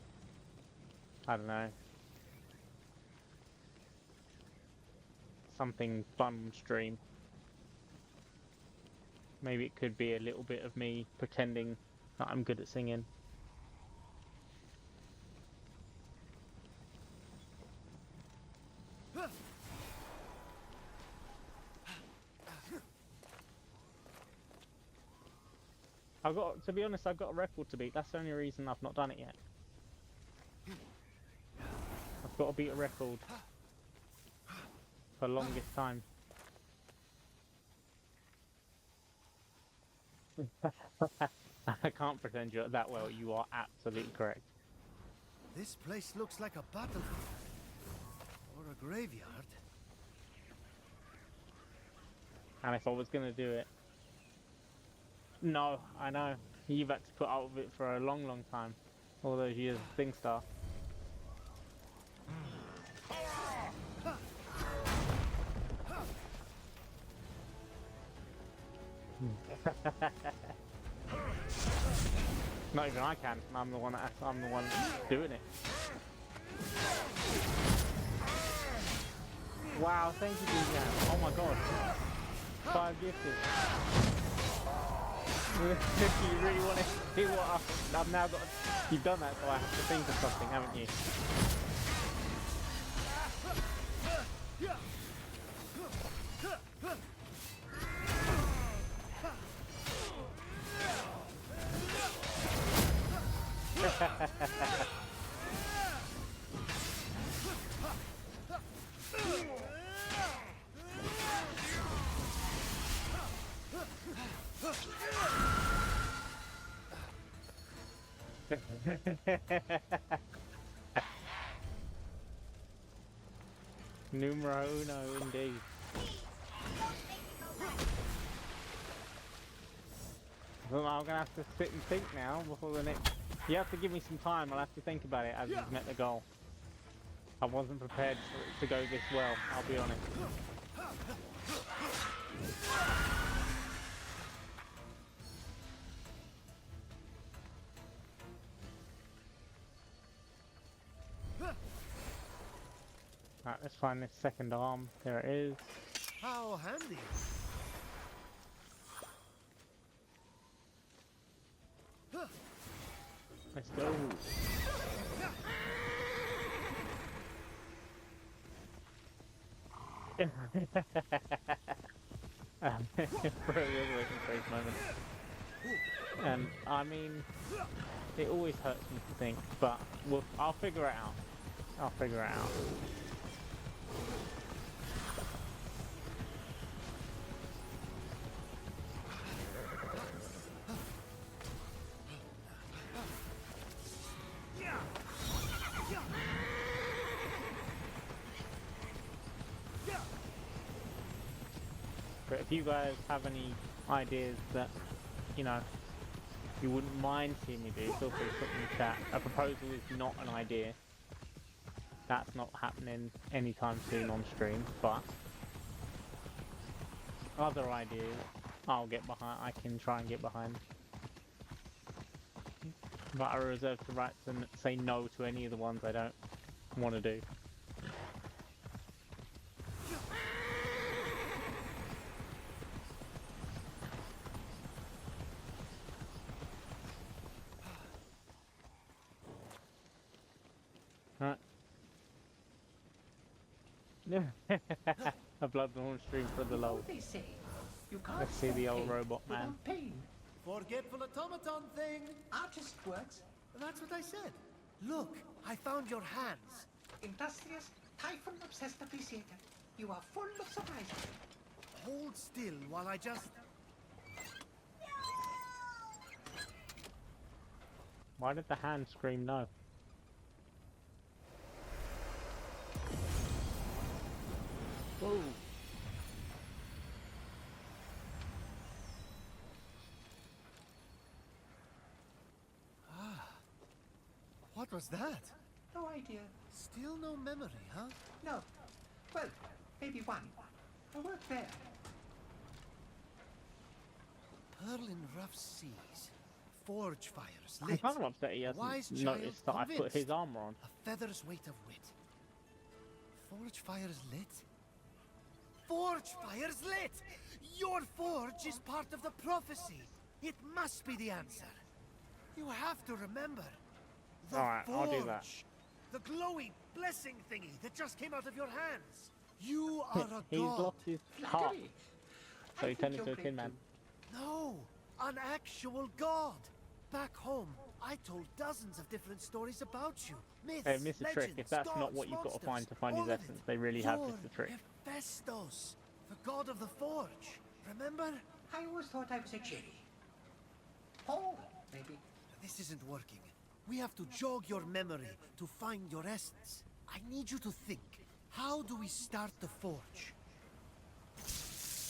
I don't know, something fun on stream. Maybe it could be a little bit of me pretending that I'm good at singing. To be honest, I've got a record to beat. That's the only reason I've not done it yet. I've got to beat a record for the longest time. I can't pretend you're that well. You are absolutely correct. This place looks like a battlefield. Or a graveyard. And if I was going to do it... No, I know. You've had to put up with it for a long, long time. All those years of SingStar. Not even I can. I'm the one doing it. Wow, thank you, DJ. Oh my god. 5 gifted. You really want to hear what I've now got? You've done that, so I have to think of something, haven't you? Numero uno, indeed. Well, I'm gonna have to sit and think now before the next. You have to give me some time. I'll have to think about it as we've met the goal. I wasn't prepared for it to go this well. I'll be honest. Right, let's find this second arm. There it is. How handy. Let's go. Brilliant face moment. And I mean, it always hurts me to think, but I'll figure it out. I'll figure it out. But if you guys have any ideas that, you know, you wouldn't mind seeing me do, feel free to put in the chat. A proposal is not an idea. That's not happening anytime soon on stream, but other ideas I'll get behind. I can try and get behind. But I reserve the right to say no to any of the ones I don't want to do. A bloodborne stream for the low. They say you can't Let's see the feel old pain robot man. without pain. Forgetful automaton thing. Artist works. That's what I said. Look, I found your hands. Industrious, typhon-obsessed appreciator. You are full of surprises. Hold still while I just... Why did the hand scream no? Whoa. What was that? No idea. Still no memory, huh? No. Well, maybe one. I worked there. Pearl in rough seas. Forge fires I'm lit. kind of upset he Wise hasn't child noticed that I put his convinced. armor on. A feather's weight of wit. Forge fires lit? Forge fires lit! Your forge is part of the prophecy. It must be the answer. You have to remember. The Alright, forge. I'll do that. The glowing blessing thingy that just came out of your hands. You are a He's god. lost his heart, Flattery. so I he think turned you're into a great tin man. too. No, an actual god. Back home, I told dozens of different stories about you. Myths, They missed the trick. legends, If that's not gods, what you've got to monsters, find all his of essence, it. they really have You're missed the trick. Hephaestus, the god of the forge. Remember? I always thought I was a Jerry. Paul, maybe. This isn't working. We have to jog your memory to find your essence. I need you to think. How do we start the forge?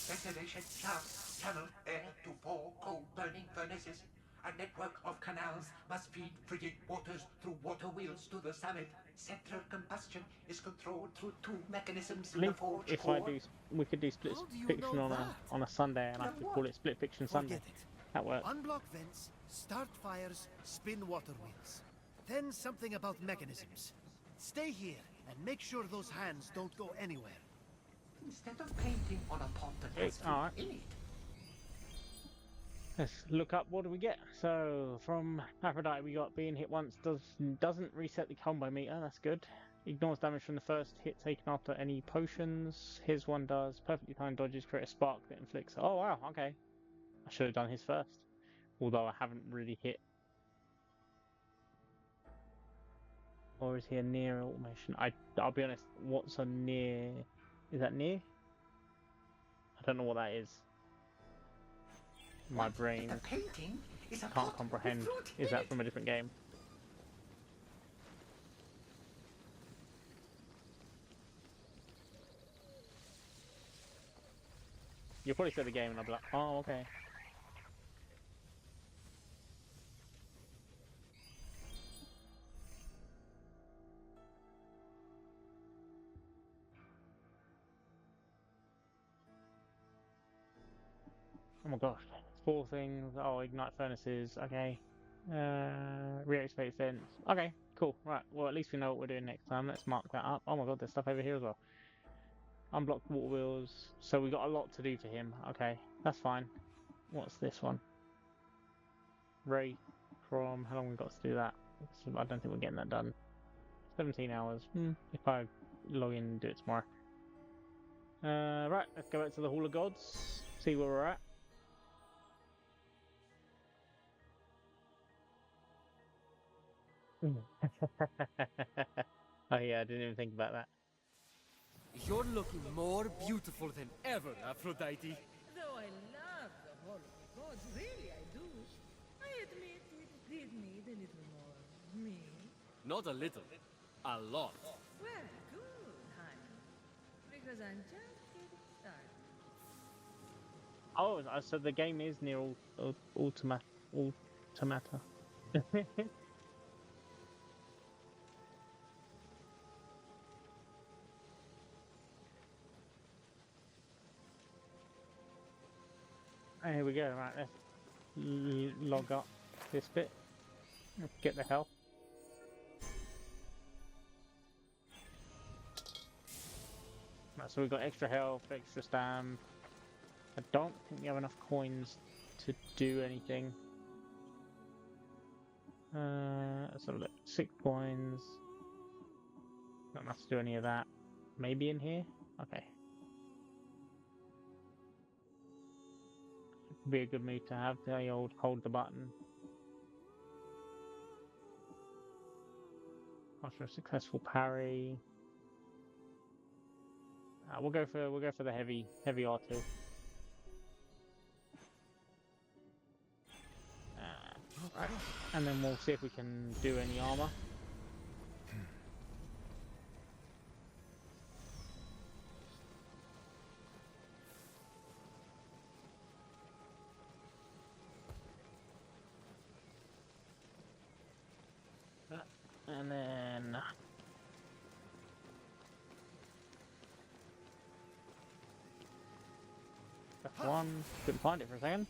Ventilation, shafts, channel, air to pour coal burning furnaces. A network of canals must feed frigid waters through water wheels to the summit. Central combustion is controlled through two mechanisms in the Least forge if core. we could do split How do you fiction know on that? a Sunday, and I could call it Split Fiction Sunday. Forget it. That works. Unblock vents, start fires, spin water wheels. Then something about mechanisms. Stay here and make sure those hands don't go anywhere. Instead of painting on a pot that has food alright. in it. Let's look up what do we get. So from Aphrodite we got being hit once doesn't reset the combo meter, that's good. Ignores damage from the first hit taken after any potions. His one does. Perfectly timed dodges create a spark that inflicts. Oh wow, okay. I should have done his first. Although I haven't really hit. Or is he a near automation? I'll be honest, what's a near? Is that near? I don't know what that is. My brain The painting is a can't pot comprehend. with fruit Is in that it. from a different game? You'll probably say the game and I'll be like, oh, okay. Oh my gosh. 4 things. Oh, ignite furnaces. Okay. Reactivate vents. Okay, cool. Right. Well, at least we know what we're doing next time. Let's mark that up. Oh my god, there's stuff over here as well. Unblocked water wheels. So we got a lot to do for him. Okay, that's fine. What's this one? Ray from... How long we got to do that? I don't think we're getting that done. 17 hours. If I log in and do it tomorrow. Right, let's go back to the Hall of Gods. See where we're at. Oh yeah, I didn't even think about that. You're looking more beautiful than ever, Aphrodite. Though I love the Hall of the Gods, really I do. I admit it did need a little more me. Not a little, a lot. Well, good, honey. Because I'm just getting started. Oh, so the game is near Automata. Here we go, right, let's log up this bit. Let's get the health. Right, so we've got extra health, extra stam. I don't think we have enough coins to do anything. Let's have a look. 6 coins. Not enough to do any of that. Maybe in here? Okay. Be a good move to have, the old hold the button. After a successful parry. We'll go for the heavy R2. Right. And then we'll see if we can do any armor. And then F1. Couldn't find it for a second.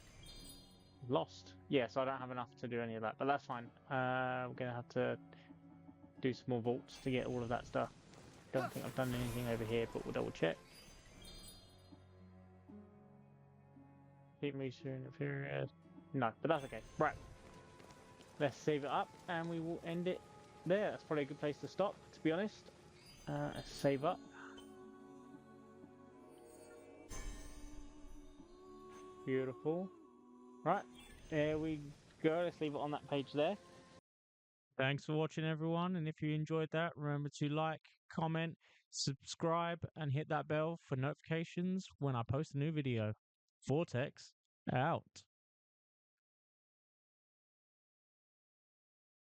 Lost. Yeah, so I don't have enough to do any of that, but that's fine. We're gonna have to do some more vaults to get all of that stuff. Don't think I've done anything over here, but we'll double check. Keep me soon inferior. No, but that's okay. Right. Let's save it up and we will end it there. That's probably a good place to stop, to be honest. Let's save up. Beautiful. Right, there we go. Let's leave it on that page there. Thanks for watching, everyone. And if you enjoyed that, remember to like, comment, subscribe, and hit that bell for notifications when I post a new video. Vortex out.